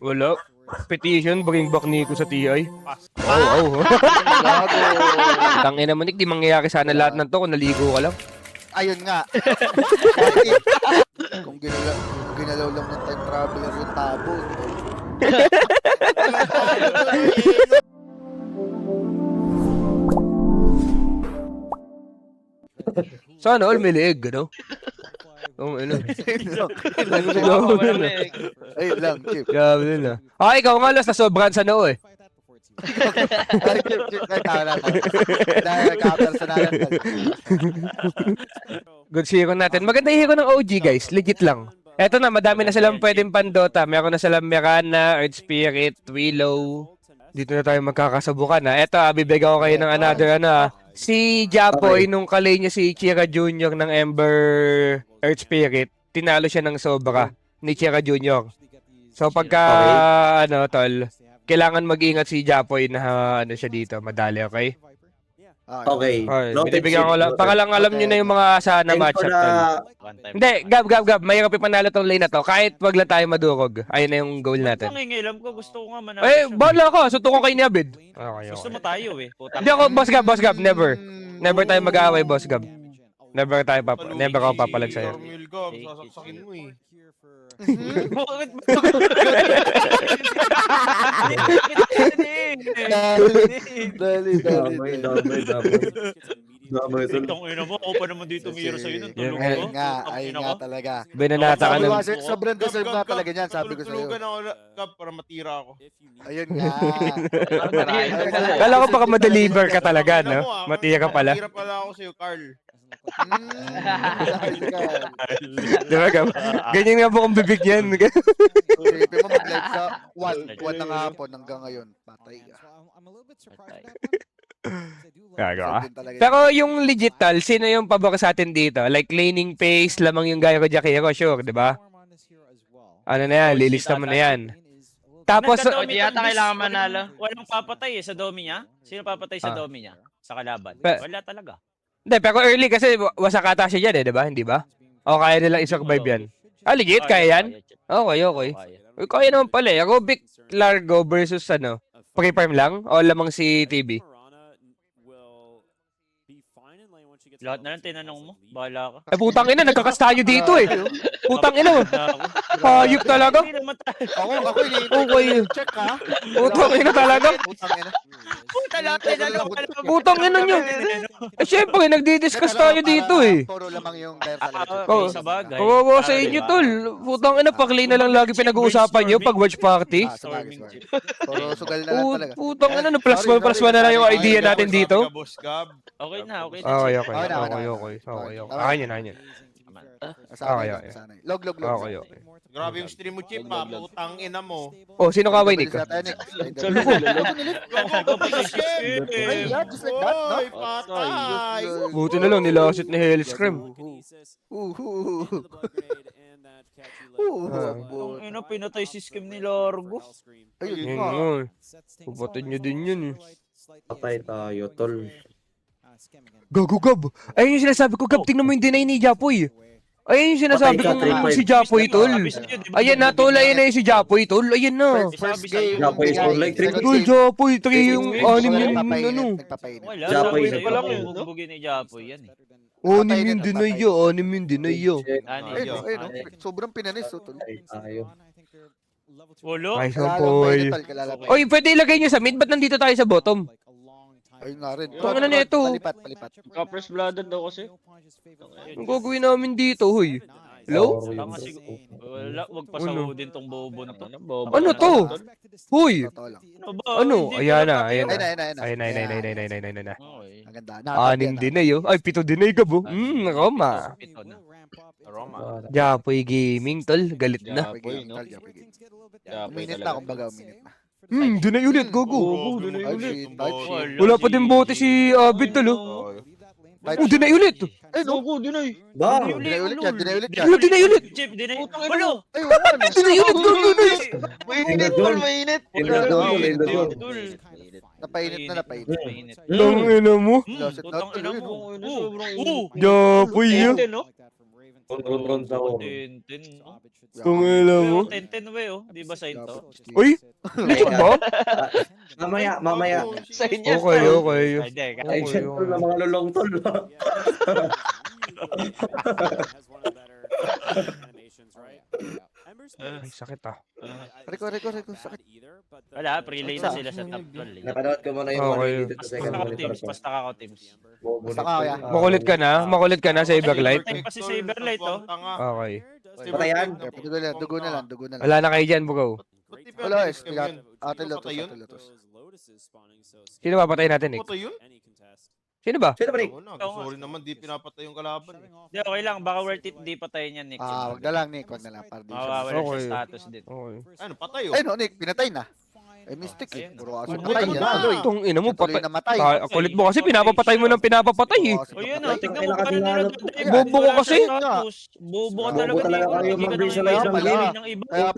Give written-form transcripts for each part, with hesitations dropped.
Wala. Petition, bring back Nico sa TI. Gago. Tangina mo, Nick, di mangyayari sana lahat ng to kung naligo ka lang. Ayun nga. Kung ginalaw lang ng time traveler yung tabo. Sana all may leeg, ano? Oo, ano? Ayun lang, Chip. Grabe din ah. Ah, ikaw nga las, nasobrahan sa noo eh. Ay, Chip. Ay, tama na. Dahil nagka-personalan ka. Good hero natin. Maganda yung hero ng OG, guys. Legit lang. Eto na, madami na silang pwedeng pandota. Meron na silang Mirana, Earth Spirit, Willow. Dito na tayo magkakasabukan ha. Eto, bibigyan ko kayo ng another Si Japoy, nung kalay niya si Chira Jr. ng Ember Earth Spirit, tinalo siya ng sobra ni Chira Jr. So pagka, tol, kailangan mag-ingat si Japoy na siya dito, madali, okay? Okay. Binibigyan ko lang. Para lang alam nyo na yung mga sana matchup, tol. Hindi, Gab. Mahirap ipanalo tong lane na to. Kahit wag lang tayo madurog. Ayun na yung goal natin. Nangingilam ko, gusto ko nga manalo Eh, siya. bahala ka. Suntok ko kay ni Abid. Okay. Gusto mo tayo eh. Puta. Hindi ako, Boss Gab. Never. Never tayo mag-aaway, Boss Gab. Never ako papalag sa'yo. Carmel Gab, sasaksakin mo eh. Bakit ba? Dali. Damay tol. Itong ina mo, ako pa naman dito umiro sa'yo nung tulog ko. Ayun nga talaga. Binanata ka ng... Sobrang deserve nga talaga niyan, sabi ko sa'yo. Tutulugan ako, Gab, para matira ako. Ayun nga. Kala ko baka ma-deliver ka talaga, no? Matiya ka pala. Matira pala ako sa'yo, Carl. Di ba, Gab? Ganyan nga po kung bibig yan. Isipin mo mag-live sa 1 ng hapon hanggang ngayon. Patay ka. Gaga. Pero yung legit tal, sino yung pabor sa atin dito? Like laning pace, lamang yung gaya ko Jakiro, sure, di ba? Ano na yan, lilista mo na yan. Tapos, Oji yata kailangan manalo. Walang papatay eh sa domi niya. Sino papatay sa domi niya? Sa kalaban? Wala talaga. hindi, pero early kasi wasak ata siya dyan eh, di ba? Hindi ba? O kaya nilang i-survive yan? Ah, legit, kaya yan? Okay. Kaya naman pala eh. Rubik Largo versus pre-farm lang? O lamang si TB? Lahat na lang tinanong mo. Bahala ka. Eh, putang ina, nagkakas tayo dito eh. Putang ina. Hayop talaga. Ako Okay. check ha. Putang ina talaga. Putang ina. Puta lahat tinanong ka. Putang ina nyo. Eh, syempre, nagdi-discuss tayo dito eh. Puro lamang yung dire talaga. Oh, Sa bagay. kawawa sa inyo, tol. Putang ina, pakli na lang lagi pinag-uusapan nyo pag watch party. Sabagay. Puro sugal na lang talaga. Putang ina, plus one na lang yung idea natin dito. Boss Gab. Okay na. Okay. Akin yun. Okay. Log. Okay. Grabe yung stream mo, Chip, ha? Putang ina mo. Oh, sino kaway, Nick? Ay, yeah, just like that, no? Oy, patay! Buti na lang, nilasit ni Hellscream. Ang ina, pinatay si Skim ni Largo. Ayun Yun nga. nga. Pupatid nyo din yun eh. Patay tayo tol. Gab. Ayun yung sinasabi ko, Gab. Tingnan mo yung deny ni Japoy. Ayun yung sinasabi ko Patay ka, si Japoy, tol. Ayan na, tol. Ayan na yung si Japoy, tol. Ayan na. First game. Japoy is all like three. Tol, Japoy. 3 yung anim yung Nagpapainit. Wala. Japoy Japoy pa lang yun. yun, no? Bubugin ni Japoy yan eh. Anim yung deny yun. Anim yung deny yun. Ayun, sobrang pinanis. Tol. Patay tayo. Walo. Ay, Japoy. Oy, pwede ilagay nyo sa mid. Ba't nandito tayo sa bottom? Ayun nga rin. Tangina na ito. Palipat. Ka-first blooded daw kasi. Ang gagawin namin dito, huy? Hello? Tama siguro. Wala, wag pasahudin tong bobo na to. Ano to? Huy? Totoo lang. Ano? Ayan na. Ayun na. Ayun na. Okay. Ang ganda. Anim din eh, Ay, 7 din eh, Gabo. Roma. Ito na. Roma. Japoy Gaming, tol. Galit na. Minute na, kumbaga, minute na. Dinay ulit, gogo. Wala pa din bote si Abid, tol. Dinay ulit. Ay, no. Ba? Dinay ulit yan. Dinay ulit. Chip, dinay. Walo. Ay, wala. Dinay ulit, gogo. Mainit tol, mainit. Napainit. Lang ina mo. Putang ina mo. Japoy, yun. Ron sa ako. 10-10. Kung alam mo. 10-10 we, oh. Di ba sa ito? Uy! Sure ba? Mamaya. Sa inyo. Okay, okay. Hindi, Ay, shit, tol, na mga lulong tol. Ay, sakit ah. Rico, sakit. Wala, pre-lay na sila sa top 12. eh. Napanood ko muna yung Okay. dito sa second Basta ako monitor teams, ko. basta ako teams. Basta kaya. Makulit ka na? Makulit ka na sa Everlight? Ay, pa si Saberlight, oh. Okay. Patayan. Dugo na lang. Wala na kayo dyan, bro. Wala, Ate Lotus. Sino papatay natin, Nick? Puto yun? Sino ba? Sino ba, Nick? Sorry naman, di pinapatay yung kalaban. Hindi, okay lang. Baka worth it, di patayin yan, Nick. Wag na lang, Nick. Wag na lang. Para di siya. Mawawala Okay. siya status din. Okay. Ano, patay oh. Ay, no, Nick. Pinatay na. Ay, Mystic eh. Ayun. Puro aso. Puto Patay na. yan. Tuloy. Itong ina mo, Tuloy patay. na matay. Kulit mo kasi pinapapatay mo ng pinapapatay eh. Puro aso O yun, patay. oh. Tignan mo Kailangan paano tingnan nila. Bobo ko kasi. Bobo ka Bobo talaga. talaga Nick. kayo, Hindi ka mag-visualize nang ng ibig iba. ng iba. Kaya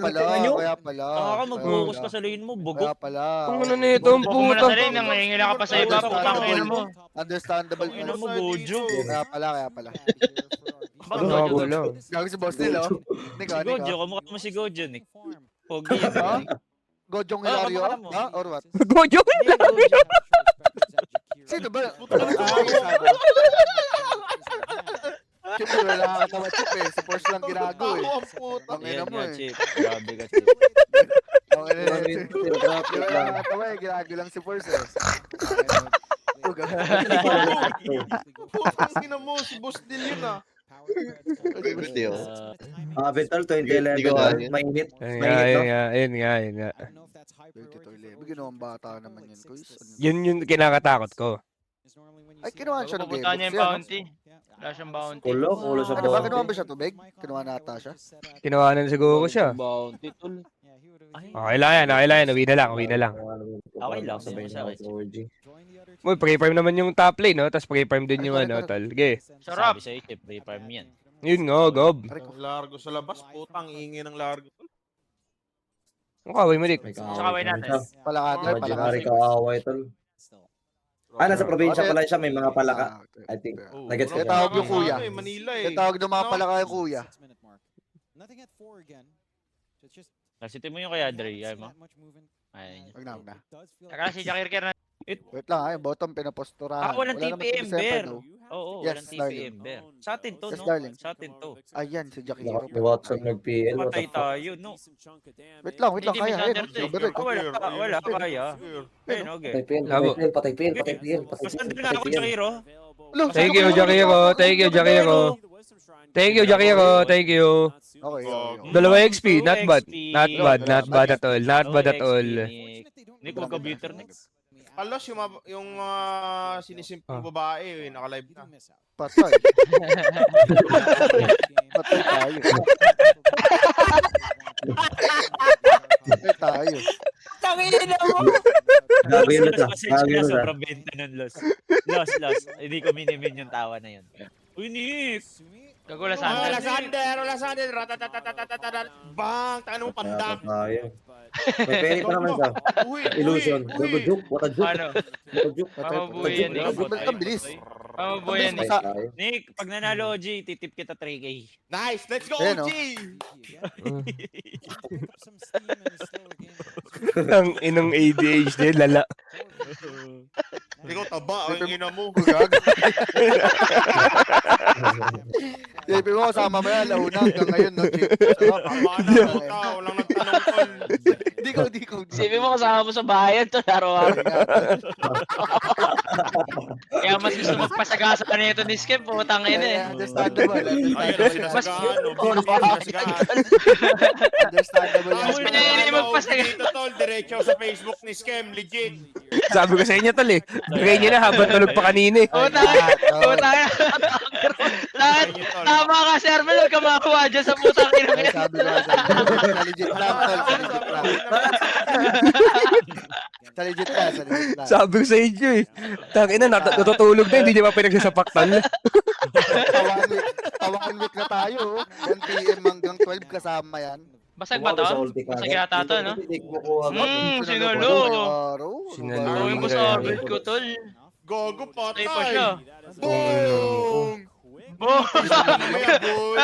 pala. Baka ka mag-focus ka sa layin mo, Kaya bugo. pala. Ang ano na ito, ang Huwag mo na puta. sa rin, nangihingila ka pa sa iba, putang ina mo. Understandable. Ang ina mo, Gojo. Kaya pala. Gago lang. Gago si boss nila, oh. Nick, Si Nick, Gojo, kamukha mo si Gojo, Nick. Pogi yan. Ha? Gojong Hilario? kamukha mo. Ha? Or what? Gojo! Sino ba? Chip, wala nakakatawa Chip eh. Si Porsche lang ginago eh. Ang puta. Ang ina Ayan mo nga, eh. Chip. Grabe ka, Chip. Ang ina mo eh. Wala nakakatawa eh. Ginago lang si Porsche eh. Putang ina mo, si Boss Dil yun ah. Vital 2011. Mainit. Ayun nga. Ginawang bata naman yun, Kuys. Yun yung kinakatakot ko. Ay, kinuha siya ng Pupuntahan niya game. yung bounty. Wala siyang bounty. Kulo sa Ano ba? bounty. Kinuha ba siya tubig? Kinuha nata siya? Kinuha na siguro siya. Bounty, tol. Okay lang yan. Uwi na lang. Okay lang, Sabay sa na akin. ako, OG. Uy, pre-prime naman yung top lane, no? Tapos pre-prime din yung ano, tal. Sige. Sarap. Sabi sa'yo, Chip. Pre-farm yan. Yun nga, gob. Ang largo sa labas, putang ingin ng largo. Ang kaway mo, Nick. May Sakaway natin. Palakad, Imaginary kaaway tol. Nasa probinsya pala siya, may mga palaka. I think. Oh, Nagets Kaya ka. tawag yung sa kuya. ano eh, Manila eh. Kaya tawag ng mga palaka yung kuya. Nasitin mo yung kay Adre. Ayaw mo? Ayun. Wag na. Saka si Jakir na. Wait lang ay, bottom pinaposturahan. Walang Wala naman TPM, si Sepa, Bear. no? Oo, Yes, walang TPM, darling. Bear. Sa atin to, Yes, no? darling. Sa atin to. Ayan, si Jackie. Ni Watson nag-PL. What Patay the fuck? tayo, no? Wait lang, Hindi, kaya. Ayun, misunderstood. sobrang Ah, wala, kaya. Ayun, okay. Patay PL, Labo. patay PL. Basta din na ako, Jakiro. Thank you, Jakiro. Thank you. Okay. Dalawa XP, not bad. Not bad at all. Nick, huwag ka bitter, Nick. Palos yung mga sinisimpong babae, eh, naka-live na. Patay. Patay tayo. Patay tayo. Tangina mo! Gabi na siya. Pasensya na, sobrang benta nun, Los. Los. Hindi ko minimin yung tawa na yun. Uy, Nick! Gagula Wala sa Sander, ratatatatatatatatatat. Bang! Tangan mo, pandak. Tayo. May penny pa naman siya. Illusion. Juke. What a juke. Ano? Juke. Pamabuhay yan, Nick. Ang bilis. Pamabuhay yan, Nick. Tayo. Nick, pag nanalo OG, titip kita 3K. Nice! Let's go, Ayan, OG! Ang inong ADHD, lala. Ikaw taba, ang ina mo. Sabi mo, kasama mo yan, launa hanggang ngayon, no, Chief? Tama na, puta. Walang nagtanong tol. Di ko. Sabi mo kasama mo sa bayan to, araw-araw. Kaya mas gusto magpasagasa ka nito ni Skip, putang ina eh. Understandable. Ayun, ang sinasagaan. Understandable. Mas pinili magpasaga. Dito tol, diretso sa Facebook ni Scam, legit. Sabi ko sa inyo, tol eh. Gray niya na habang tulog pa kanina eh. Putang ina. Lahat, tama ka, Sir Mel, huwag ka makakuha dyan sa putang ina. Sabi ko, sa legit lang, tol. Sa legit lang. Sabi ko sa inyo eh. Tangina, natutulog na, hindi niya pa pinagsasapaktan. Tawan week na tayo. 1 PM hanggang 12 kasama yan. Basag ba to? Basag yata to, no? Sinulo. Sinalo. Gawin mo sa orbit ko, tol. Gogo, Patay pa patay. siya. Boom! Oh! Mamaya, boy.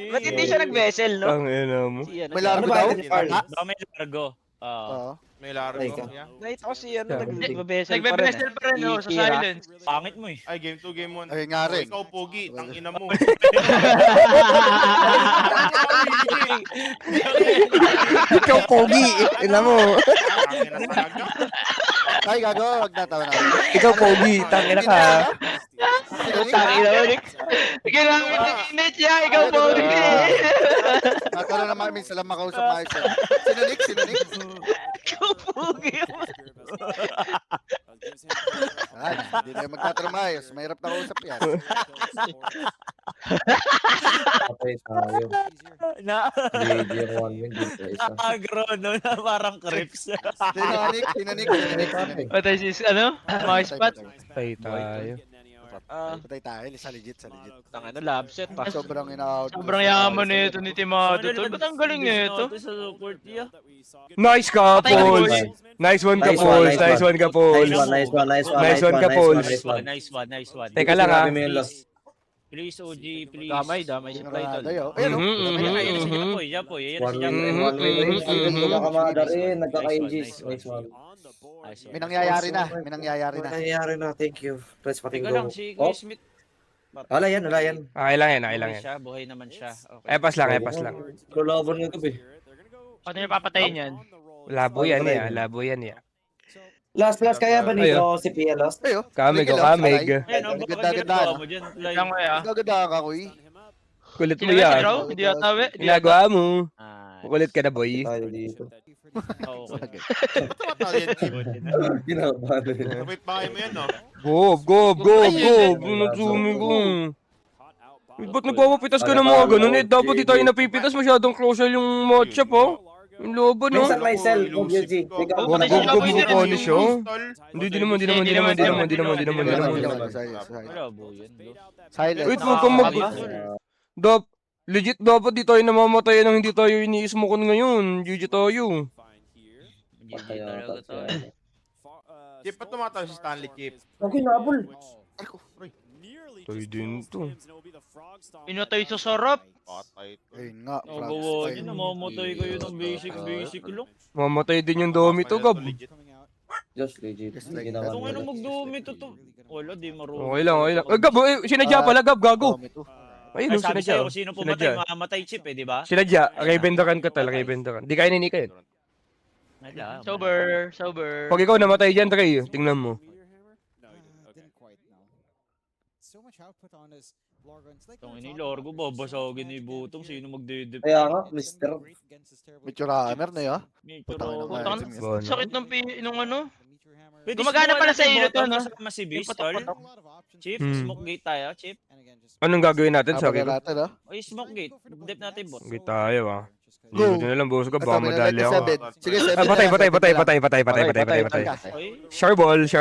Ba't hindi siya nag-vessel, no? Ang ina mo. Si ano, May si- largo Ano ba daw? yung Carl? Baka may largo. Oo. May largo. Ay, ka. Yeah. Nakita ko si ano, Yeah. nag-vessel pa rin. Nagbe-vessel pa rin, no? Sa Kira. silence. Pangit mo eh. Ay, game 2, game 1. Ay, nga rin. Ikaw, Pogi. Tangina mo. Ikaw, Pogi. Ina mo. Tangina talaga. Ay, gago, wag na, tawa na. Ikaw, Pogi. Tangina ka. Tangi naman. Ginamit ni Init niya, ikaw po. Natalo naman, minsan lang makausap maayos. Sinanik. Ikaw po. Ay, hindi na magtatanong maayos. Mahirap na kausap yan. Patay tayo. Na, GG yung 1 win dito isa. agro, no? Na parang crips. Sinanik. Patay si, ano? Mga spot. Patay tayo. Patay tayo, sa legit. Tangano, lab set pa. Sobrang in-out. Sobrang yaman nito ni Timado. Tol, ba't ang galing nito? Sa support niya. Nice ka, Pauls. Nice one ka, Pauls. Nice one ka, Pauls. Nice one. Nice one ka, Pauls. Nice one. Teka lang, ha. Sinabi mo yung loss. Please, OG, please. Damay si Play, tol. Ayun, Ayan si Japoy, Ayan si One win, Japoy. one win. Wala ka madarin. Nagkaka-ages. Nice one. May nangyayari na. May nangyayari na. Thank you. Press pati Teka go. lang, si Kuya Smith. Wala yan. Okay lang yan. Buhay naman siya. Okay. Epas lang. Kulaban nito eh. Ano yung papatayin yan? Labo yan ya. Last kaya ba nito Ayun. si Pia lost? Ayun. Kamig o Kamig. kamig. Ayan, oh, baka Ganda-ganda, ginagawa mo dyan. Lang ko ya. Gaganda ka, kuy. Kulit mo Sino ba si yan. Raw? Hindi yata, we. Ginagawa mo. Ah, Kulit ka na, boy. Tayo dito. okay. Ba't tumatawag yan, Jim? Ginawa Kapit bahay mo yan, no? Gob. Nagsumi ko. Ba't nagpapapitas ka ng mga ganun? Dapat di tayo napipitas. Masyadong closer yung matchup, oh. Yung lobo, no? Minsan may cell. UG. Gob punish, oh. Tol. Hindi naman. Wala, boy. Yan, bro. Silent. Wait, huwag kang legit dapat di tayo namamatay nang hindi tayo iniismukon ngayon. GG tayo. GG talaga to. Chip, ba't tumatawag si Stanley, Chip? Okay, nabol. Tayo din to. Pinatay sa sarap. Patay. Ayun nga. Gawa niyo, namamatay kayo ng basic lang. Mamatay din yung domi to, Gab. Just legit. Ginawa Kung ano nila. magdumi to. Wala, di marunong. Okay lang. Gab, sinadya pala, Gab, gago. Ayun, Ay, sabi sinadya. sa'yo, kung sino pumatay, mamamatay Chip eh, di ba? Sinadya. Ravendoran ka talaga, Ravendoran. Di kaya ninika yun. Wala. Sober. Pag ikaw namatay dyan, Trey, tingnan mo. Kung ini Lorgo, babasagin ni Butong, sino magdedep? Kaya nga, Mr. Medyo runner na yun. Putang Bono. sakit nung ano. Gumagana pala sa ilo to, no? Kasama si Beast, tol. Chip, Hmm. smoke gate tayo, Chip. Anong gagawin natin sa akin? natin, ha? Oy, smoke gate. Dep natin, bot. Hindi tayo, ah. Go. Buti na lang, boss ko. Ito, Baka may madali ako. 97. Sige, Ah, patay. Oy, Share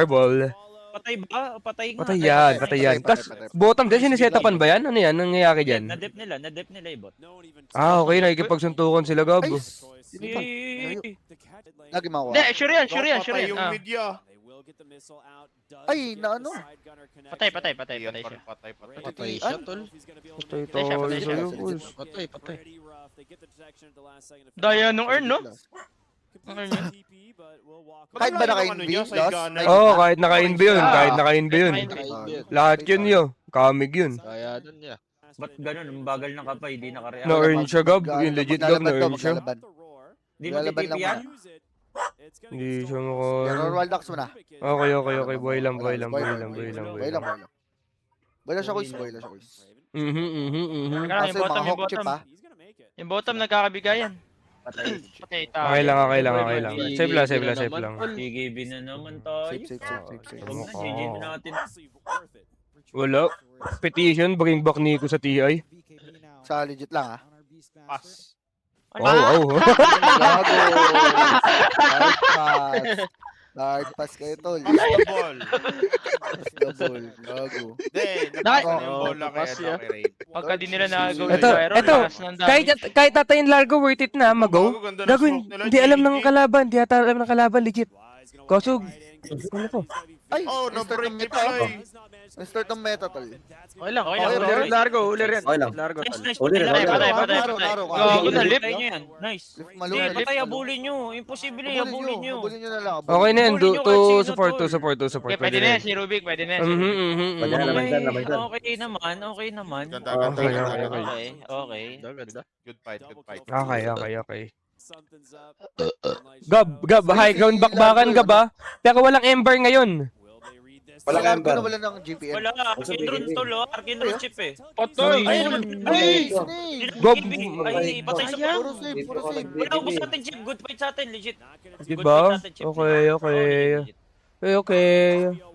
ball. patay ba? Patay nga. Patay yan. Tapos, bottom din, sinisetapan ba yan? Ano yan? Anong nangyayari dyan? Na-dep nila, eh, bot. Ah, okay. Nakikipagsuntukan sila, Gab. Ay, Eh, lagi makuha. Hindi, sure yan. Patay yung Ah. media. Ay, na ano? Patay Yan, siya. patay. Patay siya, tol. Patay Patay siya. sa'yo, boss. Patay. Daya nung earn, no? Ang earn yun. Kahit ba naka-invis, loss? Oo, kahit naka-inv yun. Ah. Kahit naka-inv yun. Lahat yun. Kamig yun. Kaya dun niya. ba't ganun? Ang bagal ng kapay, di nakareact. Na-earn siya, Gab. Yung legit, Gab, na-earn siya. Di mo titipi yan? Hindi siya Pero maka... Wild Ducks muna. Okay. Boy lang. Boy lang siya, kuys. Teka lang, Kaso yung mga hook chip, ha? Yung bottom nagkakabigayan. Patay tayo. Okay lang. Safe lang. GGB na naman tayo. Safe. Huwag na, GG na natin. Wala. Petition, bring back Nico sa TI. Sa legit lang, ha? Pass. Oh. Gago. Hard pass kayo, tol. Pass the ball. Double. Gago. Hindi, napass na yung bola kaya nakirate. Pagka di nila nagawin Ito, sa Iron, ito. lakas ng dami. Kahit tatayin largo, worth it na, mag-go. Ganda ng Gagawin, smoke nila, hindi alam GG. ng kalaban, legit. Kaso, ano ko? Ay, Oh, na-start na-break ng ni meta. pala eh. Na-start ng meta, tol. Okay lang, Okay okay lang, lang. okay lang. Largo, uli rin. Okay lang. Largo, Nice, tol. nice. Uli rin, Patay, uli patay, rin. patay, Naro, patay. naro, Gago na, lift. Patay nyo yan. Nice. Lift Hindi, malunod. patay, habulin nyo. Imposible, habulin nyo. Habulin nyo na lang. Okay na yan. Habulin nyo kahit To sino, support, to tol. support, to support. Okay, pwede na yan, si Rubik, pwede na yan, si Mhm, Rubik. mhm, mhm. Pwede na, laman dyan, laman dyan. Okay naman, okay naman. Ganda, Okay, ganda, ganda, okay, ganda. Okay, okay. Ganda. Good fight, good fight. Okay, okay, okay. Gab, high ground bakbakan, Gab, ah. Pero walang Ember ngayon. Wala Largo Ember. na wala ng GPM. Wala, Arkinron tol, oh. Arkinron chip eh. Patay! Ayun, Ay, Go. snake! Gob. Ay, patay sa Puro puro. save, puro save. Wala, ubos natin chip. Good fight sa atin, legit. Good Diba? fight sa atin, chip. Okay, okay. Legit. Okay, okay.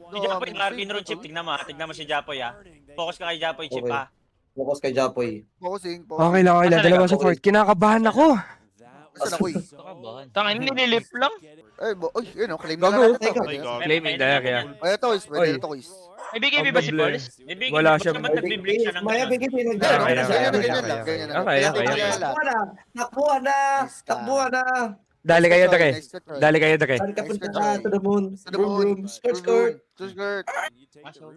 Si Japoy, Arkinron chip. Tignan mo si Japoy, ah. Focus ka kay Japoy, chip, Okay. ah. Focus kay Japoy. Focusing, Okay focusing. lang, okay lang. Asan Dalawa na, support. Kinakabahan ako. Asan ako eh? Tangin, nililip lang. Ay, uy, yun o, claim na Gago. lang natin. Teka. Pwede na. Claim in there, kaya. Ay, ito, is, pwede Oy. na to, is. May BKB ba si Paul? Wala siyang- Ba't nagbiblink siya ng Maya, ganun? bigay Ganyan, Okay, okay, ganyan, okay, ganyan okay, lang, okay. ganyan lang. Okay, Kaya okay, ganyan okay. lang. Takbuhan na! Takbuhan na! Dali kayo, Dake. Nice try. Dali kayo, Dake. Saan ka Nice punta try. ka? To the moon. To the Vroom, moon. vroom. Skirt, skirt. Skirt.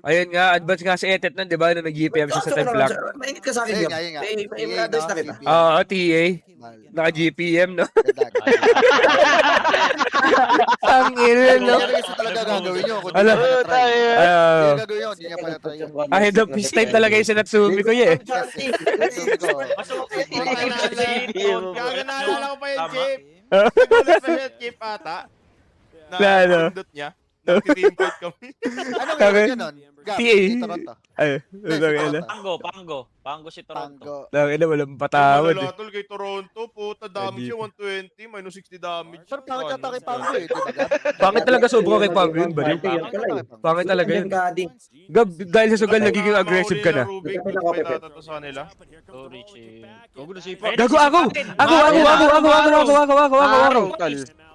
Ayun nga, advance nga si Etet nun, di ba? Nung nag-GPM siya sa 10 block. Mainit ka sa akin, Ayun Gab. nga, ayun nga. May brothers na kita. Oo, TA. Naka-GPM, no? Ang ina, no? Yan kasi talaga gagawin nyo. Kung di Alam. nyo pa na-try. Ah, Hindi gagawin yun, hindi nyo pa na-try yun. head of peace type talaga yung Sinatsumi ko, eh. Sabi ko, Gaga naalala ko pa yung Tama. chip. Nagulat pa siya, chip ata. Na Na ano? pindot niya. Nag-team fight kami. anong Sabi, meron yun nun? Gab, TA. si Toronto. Ay, Hindi, si ang ina. Toronto. Pango si Toronto. Tango. Ang ina, walang patawad, eh. Malatol kay Toronto, puta damage siya 120, minus 60 damage. Pero pangit yata kay Pango eh, di ba Gab? Pangit talaga sobra kay Pablo yun, baliw. Pangit yata kay Pango. Pangit talaga yun. Ganyan ka, Adi. Gab, dahil sa sugal, nagiging aggressive ka na. Rubik, Hindi ka may pinaka-pipit. tatato sa nila. Sorry, chip. Gago ako! Ako!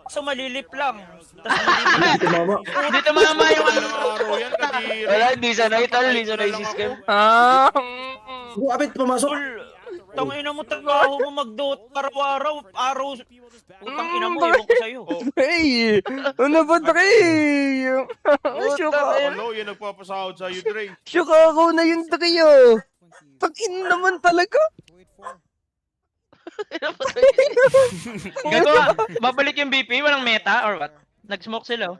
So malilip lang. Ito, mama. Hindi tumama yung ano. Ilang araw yan, kadiri. Wala, hindi sanay tol, hindi sanay Lang system. ako. Ah! Abit, pumasok. Tangina mo, trabaho mo mag-dot araw-araw. Utang ina mo, ewan ko sa'yo. Hey! Ano ba, Dre? Shook ako. Ano, yan nagpapasahod sa iyo, Dre. Shook ako na yun, Dre, oh. Tangin naman talaga. Gago, babalik yung BP, walang meta or what? Nag-smoke sila oh.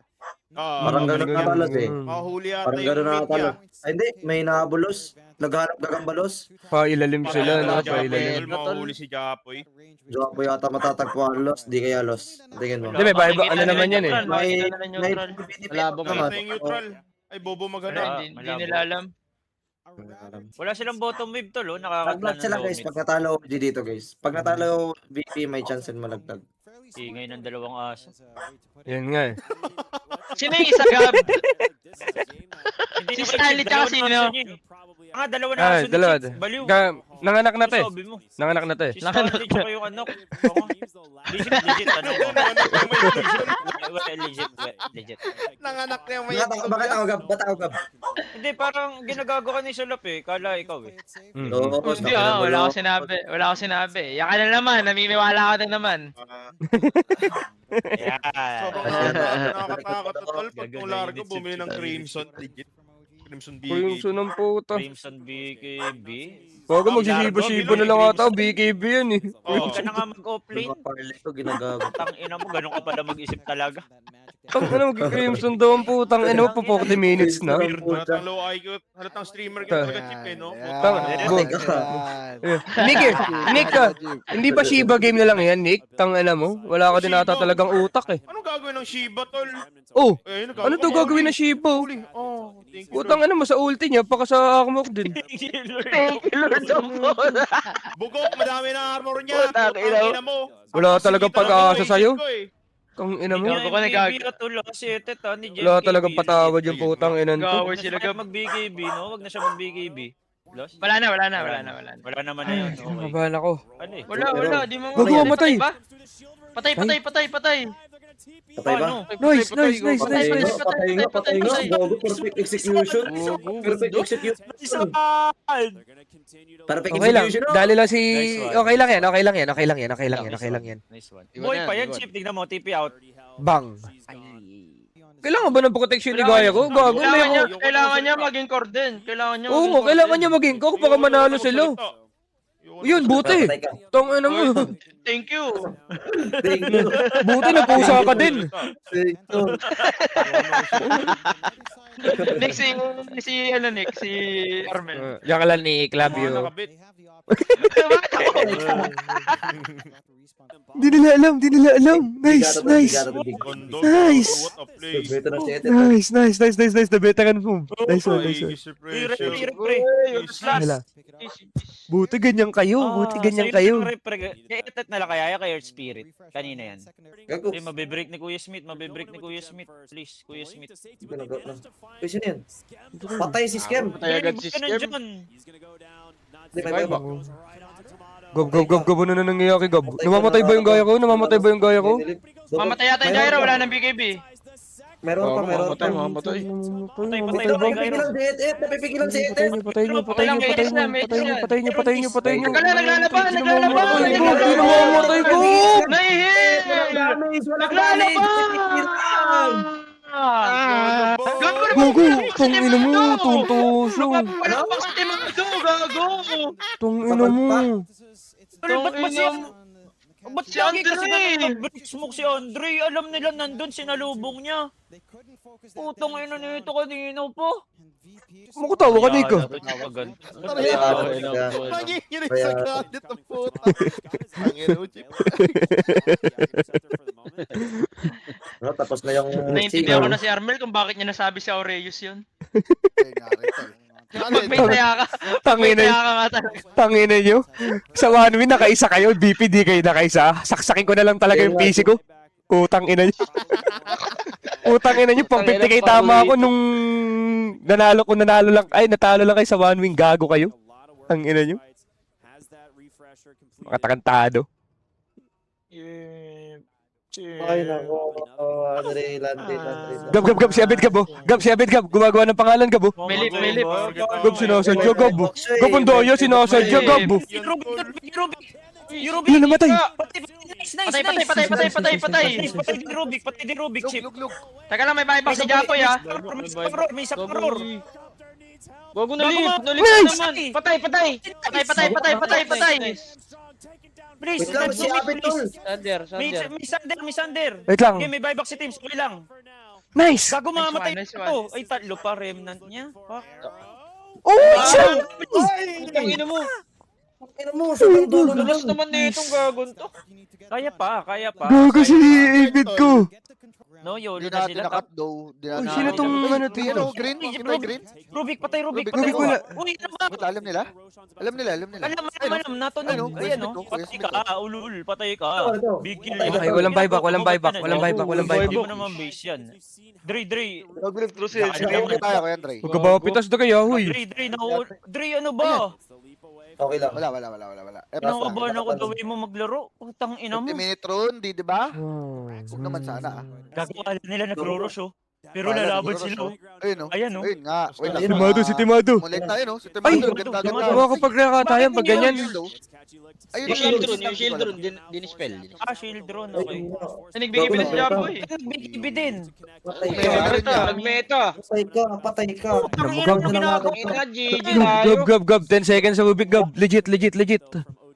Parang ganun natalas eh. Mahuli yata Parang yung ganun media. natalas. Ay, hindi. May nabulos. Naghanap gagambalos. Pailalim sila, no? Japoy, Pailalim. mahuli si Japoy. Japo yata matatagpuan los. Di kaya los. Tingin mo. Hindi, may Bible, ano naman yan, eh. Makikita nila neutral. Malabo naman. Ito yung neutral. Ay, bobo maghanap. Hindi nila alam. Wala silang bottom wave tol, oh. Pag Nakakatlan sila ng guys, domit. pag natalo OG dito guys. Pag natalo VP, may chance in malagdag. Ingay ng dalawang aso. Yan nga, eh. Sino yung isa Gab? Hindi Si naman, Stanley tsaka dalawa na sino? aso niya, eh. Dalawa na Ah, aso ni dalawa. Chip. Baliw. Nanganak na to, eh. Sabi mo. Nanganak na to, eh. Si Stanley tsaka yung anak. Legit, ano? Legit. Nanganak na yung may Bakit ako gab? Ba't ako gab? Hindi, parang ginagago ka ni Sulap eh. Kala ikaw eh. Mm. Oo, Hindi wala akong sinabi. Wala akong sinabi. Yan ka na naman, namimiwala ka na naman. Yeah. Sobrang nakakatakot na tol. Pag kung largo, bumili ng Crimson. Legit. Crimson Kung yung BK. sunong puta. Crimson BKB. Bago magsisibo-sibo na lang ata. BKB yan, eh. Oo. Huwag ka na nga mag-offlane. Mga parlay ko ginagago. Tang ina mo, ganun ka pala mag-isip talaga. Ang ano, mag-crimson daw ang putang ino po 40 minutes na. Halatang low IQ. Halatang streamer ka talaga chip eh, no? Tama. Yan. Nick, Nick, hindi ba Shiba game na lang yan, Nick? Tang ina mo? Wala ka din ata talagang utak, eh. Anong gagawin ng Shiba, tol? Oh, Eh, ano to gagawin na Shiba? Oh, thank you, Putang Lord. ano mo sa ulti niya, baka sa akmok din. Thank you Lord of all. Bugok, madami na armor niya. Putang ina. Ina mo. Wala talagang pag-asa sa'yo. Isip ko eh. Tang ina mo. Gago ka nagag- Wala talagang patawad yung putang inan to. Gawin Sila sila ka Gab. mag-BKB, no? Wag na siya mag-BKB. Lost? Wala na. Wala naman na yun. Okay. Nabahan ako. Ano eh? Wala, di mo Gago, matay. ba? Patay. Patay ba? Ano? Nice. Patay nga. Gago, perfect execution. Perfect execution. Perfect Okay lang. execution. Dali lang si... Nice one. Okay lang yan. Nice one. Boy pa yan, Chip. Tignan mo, TP out. Bang. Kailangan ba ng protection ni Gaya ko? Gago, Kailangan niya maging core din. Kailangan niya Oo maging nga, core kailangan din. niya maging core para manalo sila. Yun, buti. Patay ka. Tong ano mo. Thank you. Thank you. Buti napusa ka din. Thank you. Nick, si Armel. Yan ka lang ni Club Mga yun. nakabit. Bakit ako? Di nila alam. Nice, Bigato to, nice. bigato to, big. Kondo, Nice. what a play. Beto na si Ete. Nice. The veteran move. Nice one. Easy pressure. Wala. Buti ganyan kayo. Kaya itat na lang kaya kay Earth Spirit. Kanina yan. Gago. Kasi mabibreak ni Kuya Smith. Please, Kuya Smith. Uy, sino yan? Patay si Scam. Patay agad si Scam. Di ba iba? Gab, ano na nangyayari, Gab? Namamatay ba yung Gaya ko? Mamatay yata yung Gyro, wala nang BKB. Meron pa. Mamatay. Napipigilan si Ete. Napipigilan si Ete. Patay niyo. Naglalaban! Hindi namamatay ko! Nahihil! Gago, tangina mo, tuntuso. Nagpapalakpak sa Timado, gago! Tangina mo. Ba't ba siya? Ba't Si lagi kasi Andre! nag-break smoke si Andre? Alam nila nandun, sinalubong niya. Putang ina nito kanina po. Makatawa ka, Nico. Nanginginig sa galit ng puta. Ang ino, chip. No, tapos na yung Naintindihan ko na si Armel kung bakit niya nasabi si Aureus yun. Ano Pag may taya ka, Tangina nga talaga. Tangina nyo. Sa one win, nakaisa kayo. BP, di kayo nakaisa. Saksakin ko na lang talaga yung PC ko. Utang ina nyo. Pang 50 kayo tama ako nung natalo lang. Ay, natalo lang kayo sa one win. Gago kayo. Ang ina nyo. Makatakantado. Ay, nako. Andre, Lante. Gab, si Abed, Gab, oh. Si Abed, gumagawa ng pangalan, Gab, oh. Melip. Gab, sinasadya, Gab, oh. Gab, ang daya, sinasadya, Gab, oh. Yun, namatay. Patay. Patay di Rubik, chip. Teka lang, may buyback si Japoy ah. May isa paror. Gago Nice! naman. Patay. Please, Wait lang, si Abed tol. May Sander. Wait lang. Okay, may buyback si Teams. Okay lang. Nice. Gago mamatay Nice one. ito. Ay, tatlo pa remnant niya. Fuck. Oh, isa. Ang ina mo. Ano mo, sobrang dulo Lakas naman. naman nito ang gagon to. Kaya pa. Gago si Abed ko. No, yolo Hindi na natin sila. nakat-do. Uy, sino tong ano to? Green? Green? Rubik, patay Rubik. Rubik wala. Uy, ano ba? Wait, alam nila? Alam nila. Alam, natunog. Ano? Ayan, no? Kuya Patay Smith, ka, ulul. Patay ka. Ito. Big kill. Okay, walang buyback. Hindi mo naman base yan. Dre. Hindi tayo ko yan, Dre. Huwag ka ba pitas na kaya, huy. Dre, ano ba? Okay lang. Wala. Kinakabahan ako the way mo maglaro. Utang ina mo. 50-minute run, di ba? Huwag naman sana ah. Gagawa nila nagro-rush, oh. Pero Wala, lalaban nagro-rush, sila, oh. Ayun o. Ayan, oh. Ayun nga. Wait lang. Si Timado. Mulit tayo no? Si Ay, Timado. Ganda-ganda. makakapagkakatayan pag ganyan. Ayun, Yung shield drone, dinispell. Shield drone, okay. Nagbigay din si Japoy. Nagbigay din. Patay May ka. meron niya. Nagmeta. Patay ka. Gab, Ginagawa. 10 seconds sa Rubik, Gab. Legit.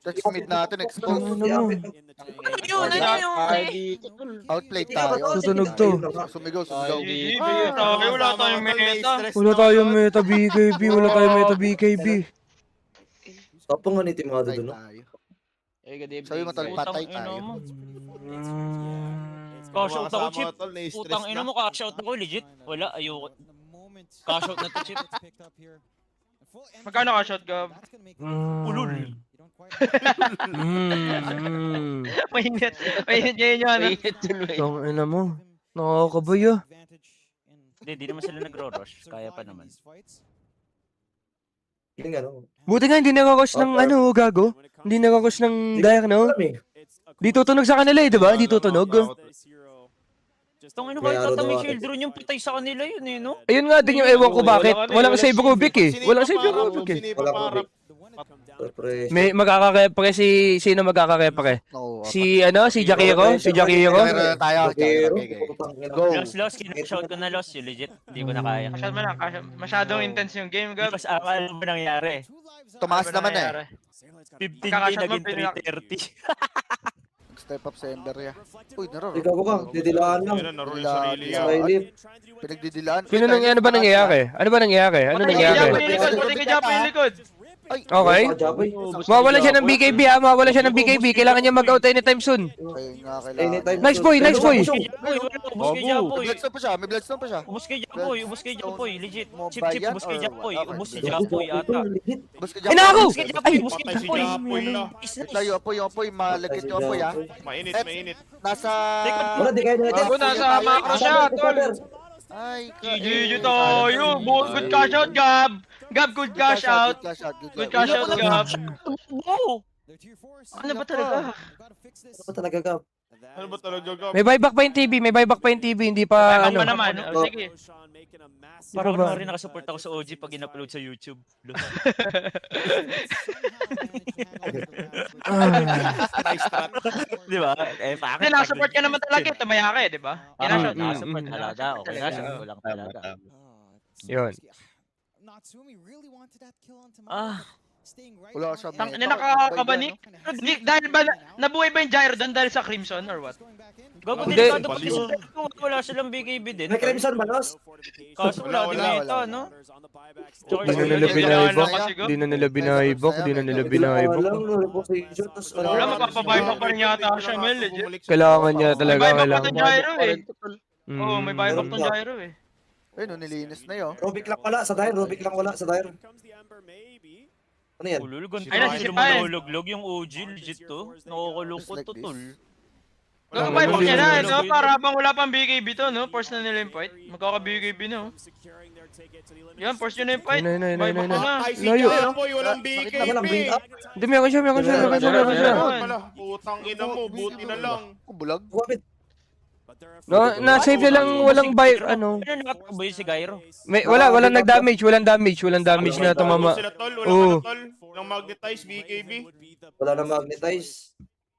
Touch mid natin. Expose. Si Abed. Yun. Outplayed tayo. Susunog to. Sumigaw. Wala tayong meta. Wala tayong meta BKB. Tapong nga ni Timado Patay doon, no? tayo. Sabi mo tol, patay tayo. Cash-out ako, Chip. Utang ina mo, cash-out ako, legit. Wala, ayoko. Cash-out na to, Chip. Magkano ka shot, Gab? Ulul. Mainit yun ano. Tong ina mo. Nakakabayo. Hindi naman sila nagro-rush. Kaya pa naman. Yung ano. Buti nga hindi nakakosh ng ano, gago. Hindi nakakosh ng dayak, no? Alam eh. Di tutunog sa kanila eh, di ba? Di tutunog. Itong ino May kahit araw may daw shield drone yung patay sa kanila yun, no? Ayun nga din yung ewan ko bakit. Walang save Rubik eh. Walang save yung Rubik eh. Wala ko. Surprise. May magkakakepre sino magkakakepre? No, Si Jakiro? Si Jakiro? Meron na tayo. Jakiro. Go. Loss, kinashot ko na loss yun, legit. Hindi ko na kaya. Masyado mo lang. Masyadong intense yung game, Gab. Because alam mo nangyari. Tumaas Ano naman nangyari? 15K Kakashot mo, naging pinak- 330. Step up sa Ember ya. Uy, naro. Ikaw ko, didilaan lang. Yun na, naro yung sarili Yeah. yan. Silip. Pinagdidilaan. Ano ba nangyayari? Ano ba nangyayari? Ano Patay kay Japo nangyayari? yung likod. Patay kay Japo yung likod. Okay. Japoy. Mawala siya ng BKB ha. Mawala siya ng BKB. Kailangan niya mag-out anytime soon. Ayun nga, Anytime. kailangan. Nice boy, nice boy. Ubus kay Japoy. May bloodstone pa siya, may bloodstone pa siya. Ubus kay Japoy, ubus kay Japoy, legit. Chip, Mobile yan ubus kay or Japoy. what? Ubus si Okay. Japoy ata. Bus ka Ay, nako! Ubus kay Japoy, ubus kay Patay si Japoy. Japoy na. Wait tayo, apoy, malagkit yung apoy ha. Mainit, mainit. Nasa... Wala, di kayo natin. Bago nasa macro siya, tol. Ay, GG tayo. Good cash out, Gab. Gab, good cash out. Good cash out, Gab. Wow! Ano ba talaga? Ano ba talaga, Gab? Ano ba talaga, Gab? May buyback pa yung TV. May buyback pa yung TV. Hindi pa Tama ano. naman. O, sige. Parang ba? ano rin nakasupport ako sa OG pag in-upload sa YouTube. Nice strat. Di ba? Eh, Hindi, nakasupport ka naman talaga. Tumaya ka eh, di ba? Kinashot. Nakasupport talaga. Okay, nakasupport ko lang talaga. Yun. Ah, Wala siya. Tang, nakakakaba, Nick? Nick, dahil ba, nabuhay ba yung gyro doon dahil sa Crimson or what? gago Hindi. delikado pati sila. Wala silang BKB din. May Crimson ba, Los? Kaso wala din Wala, ito, no? Tsaka Di na yung nila mga- binaibok. kasi go. Di na nila binaibok. Di na nila binaibok. Walang reposition. Tapos Wala, magpapabayback pa rin yata siya, Mel. Legit. Kailangan niya talaga. May buyback pa Kailangan. ng gyro eh. Oo, may Mm. buyback Meron ng ba? gyro eh. Ayun, nilinis na yun. Rubik lang wala sa Dire. Rubik lang wala sa Dire. Ano yan? Ulul, ganito Ay, na nasisipain. sila manahuluglog yung OG, legit to. Nakakalungkot to, tol. Gago Wala, buyback wala, niya na, wala. no? Para habang wala pang BKB to, no? Force na nila yung fight. Magkaka-BKB no? Yan, force nyo na yung fight. Yun, yun, yun, Buyback yun, na yun. na. Ay, si Layo. Japoy, walang Walang bring BKB. up. Hindi, meron siya. Putang ina mo, buti na lang. Bulag. Wapit. No, na-save na lang. Walang buy, ano. Ano nakataboy si Gyro? Walang nag-damage. Walang damage na tumama. Sila, tol. Oo. Wala ka na, tol. Nang magnetize, BKB. Wala na magnetize.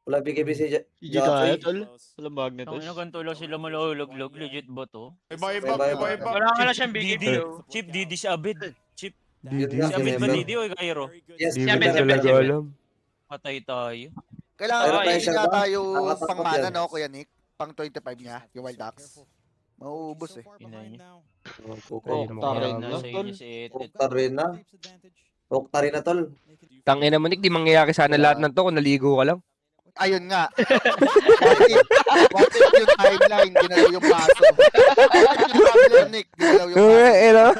Wala BKB si Hindi kaya, Japoy. tol. Walang magnet. Ang ina ganito lang sila malahuluglog, legit ba to? May buyback, may buyback. Wala ka na siyang BKB. Didi, oh. Chip Didi si Abid. Chip, Yun Didi. nga, si Abid ba remember? Didi o Gyro? Yes, Di Siya, ko bet, talaga bet. alam. Patay tayo. Kailangan Pero na pressure nga ba? tayo Nakatapak pang mana, yan. no, Kuya Nick? Pang 25 niya, yung Wild Axe. Mauubos eh. Ina niya. Okay, taray naman. na. Nasa inyo si Etet. Okta rin na. Okta rin na, tol. Tangina mo, Nick. Di mangyayari sana lahat ng to kung naligo ka lang. Ayun nga. What if yung timeline, ginalaw yung paso? What if yung traveler, Nick, ginalaw yung paso? Ano?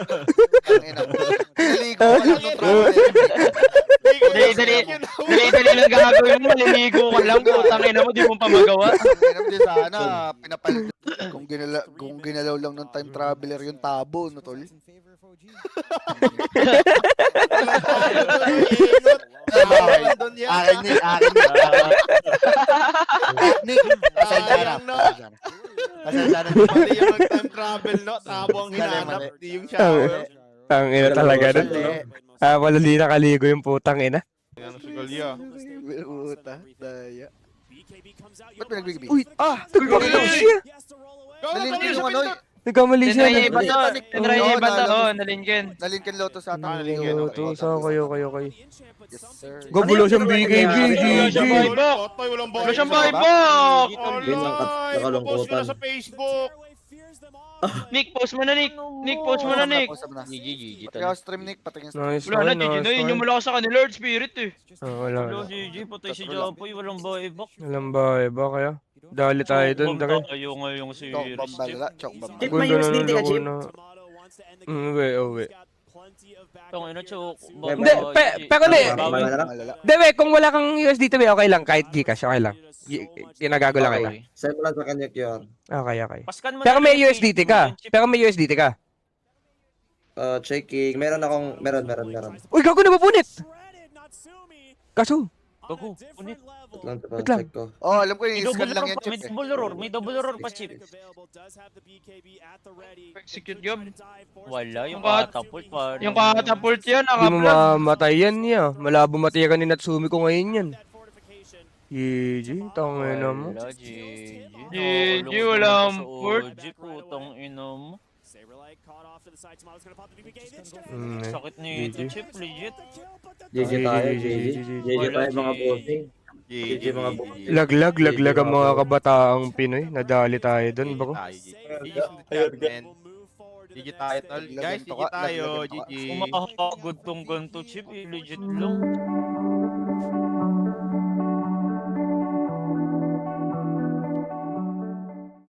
Ang ina mo. Naligo ka lang ng traveler. Dali lang gagawin mo, maliligo ka lang. Putang ina mo, di mo pa magawa. Ang ina mo din sana, pinapalit. Kung ginalaw lang ng time traveler yung tabo, no, tol? Akin, Nick, akin, Nick. Nick, pasensya na. Sayang, no? Pasensya na. Mali yung time travel, no? Tabo ang Mali, hinanap, mali. di yung shower. Tangina talaga nun. Mali. Wala di nakaligo yung putang ina. Yan si Galya. Puta, daya. Ba't pinagbigay? Uy! Nagkamali siya! Nalingkin yung ano, Nagkamali siya. Tinry iba to. Tinry Oo, iba to. nalalo. Oh, nalingkin. nalingkin Lotus ata. nalingkin. Ito, saan kayo. Yes, sir. Gabulo siyang BKB, Wala GG. siyang buyback. Otoy, walang Wala siyang buyback. buyback. Yun ang Alay, nakalungkutan. post mo na sa Facebook. Nick, post mo na, Nick. Nick, post mo na, Nick. GG, Pati ako stream, Nick. Patingin stream. Nice Wala na, one, GG nice na. Yun yung one. mula ko sa kanila, Lord Spirit eh. Wala. Wala si GG, patay si Japoy, walang buyback. Walang ba kaya? Dali tayo dun. Bumta Dali. tayo ngayong si Chok Riz. bambalala, chok Chip, bambalala. may Ganda USDT na ka, Chip? na. Uwi. Tong ina, Chok. Hindi, pero di. Mamaya na lang. Malala. Dewe, kung wala kang USDT, okay lang. Kahit Gcash, okay lang. Ginagago lang kita. Send mo lang sa kanya yun. Okay. Paskan mo Pero na may lang yung USDT Facebook, ka. yung chip. Pero may USDT ka. Checking. Meron. Uy, gago na mapunit! Kaso, Gago, punit. Wait lang, Wait lang. check ko. Oh, alam ko May yung double scan lang error yan, pa, may Chip. double error, may double error pa, Chip. Execute job. Wala, yung Yung kat- catapult pa. Yung catapult yan, Hindi mo naka-vlog. mamatay yan niya. Malabo matira ni Natsumi ko ngayon yan. GG, tangina mo. Wala, GG. GG, walang port. OG, putang ina mo. Sakit nito, GG. Chip, legit. GG tayo, GG, GG. GG Wala, tayo mga GG. bossing. GG mga bossing. Laglag ang mga kabataang Pinoy. Nadali tayo dun, bro. GG from the chat, man. GG tayo, tol. Guys, GG tayo. GG. Kumakahagod tong ganito, Chip, legit lang.